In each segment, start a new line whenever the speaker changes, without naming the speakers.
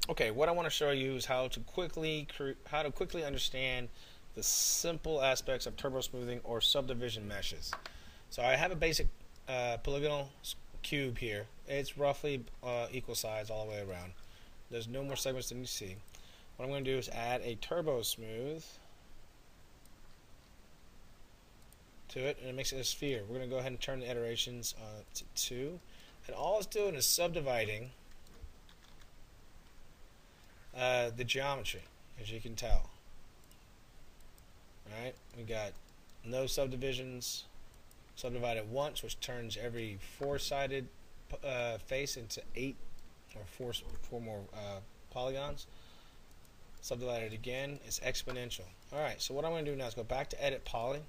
Okay, what I want to show you is how to quickly understand the simple aspects of turbo smoothing or subdivision meshes. So I have a basic polygonal cube here. It's roughly equal size all the way around. There's no more segments than you see. What I'm going to do is add a turbo smooth to it, and it makes it a sphere. We're going to go ahead and turn the iterations to 2, and all it's doing is subdividing the geometry, as you can tell. Alright, we got no subdivisions, subdivided once, which turns every 4-sided face into 8 or 4 more polygons. Subdivided again is exponential. Alright, so what I'm going to do now is go back to Edit Poly,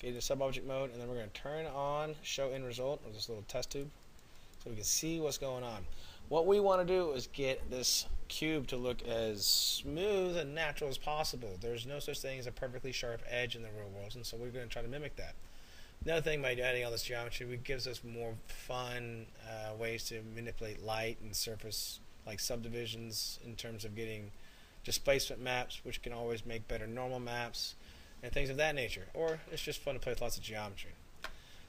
get into sub-object mode, and then we're going to turn on Show End Result, or this little test tube, so we can see what's going on. What we want to do is get this cube to look as smooth and natural as possible. There's no such thing as a perfectly sharp edge in the real world, and so we're going to try to mimic that. Another thing by adding all this geometry, it gives us more fun ways to manipulate light and surface, like subdivisions, in terms of getting displacement maps, which can always make better normal maps, and things of that nature. Or it's just fun to play with lots of geometry.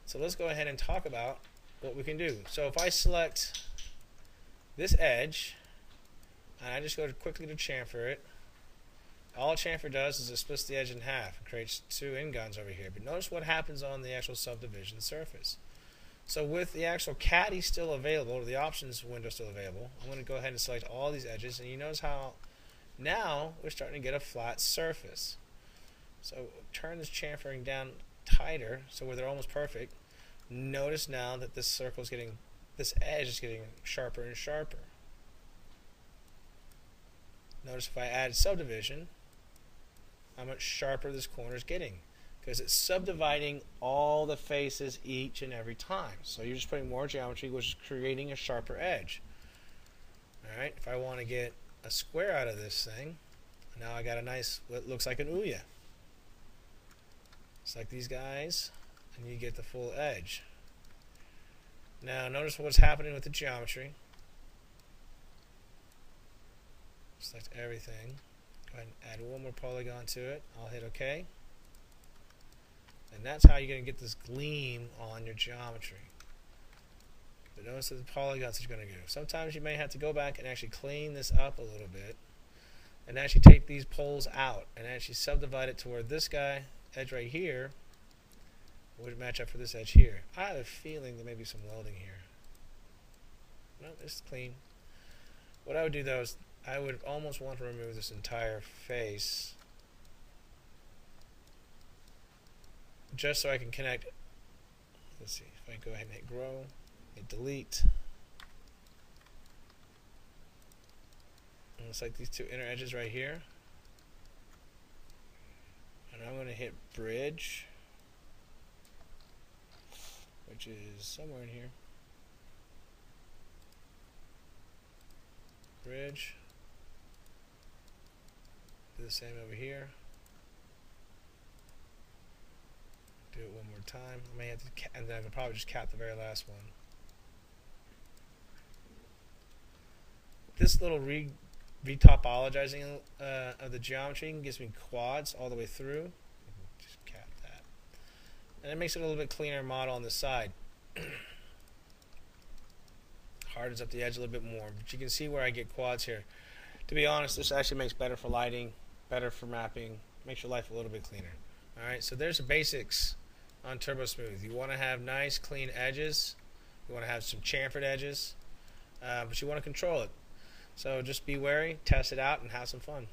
So let's go ahead and talk about what we can do. So if I select this edge, and I just go quickly to chamfer it, all chamfer does is it splits the edge in half and creates 2 n-gons over here. But notice what happens on the actual subdivision surface. So with the actual caddy still available, or the options window still available, I'm going to go ahead and select all these edges, and you notice how now we're starting to get a flat surface. So turn this chamfering down tighter, so where they're almost perfect. Notice now that this edge is getting sharper and sharper. Notice if I add subdivision, how much sharper this corner is getting, because it's subdividing all the faces each and every time. So you're just putting more geometry, which is creating a sharper edge. Alright, if I want to get a square out of this thing, now I got a nice, what looks like an Ouya. It's like these guys, and you get the full edge. Now notice what's happening with the geometry. Select everything. Go ahead and add 1 more polygon to it. I'll hit OK. And that's how you're going to get this gleam on your geometry. But notice the polygons that you're going to do. Sometimes you may have to go back and actually clean this up a little bit, and actually take these poles out and actually subdivide it to where this guy, edge right here, would match up for this edge here. I have a feeling there may be some welding here. No, this is clean. What I would do though is I would almost want to remove this entire face, just so I can connect. Let's see, if I go ahead and hit grow, hit delete, and it's like these 2 inner edges right here, and I'm going to hit bridge, which is somewhere in here. Bridge. Do the same over here. Do it one more time. I may have to, and then I can probably just cap the very last one. This little retopologizing of the geometry gives me quads all the way through. Just cap that, and it makes it a little bit cleaner model on the side. Hardens up the edge a little bit more, but you can see where I get quads here. To be honest, this actually makes better for lighting, better for mapping, makes your life a little bit cleaner. Alright, so there's the basics on Turbo Smooth. You want to have nice clean edges, you want to have some chamfered edges, but you want to control it. So just be wary, test it out, and have some fun.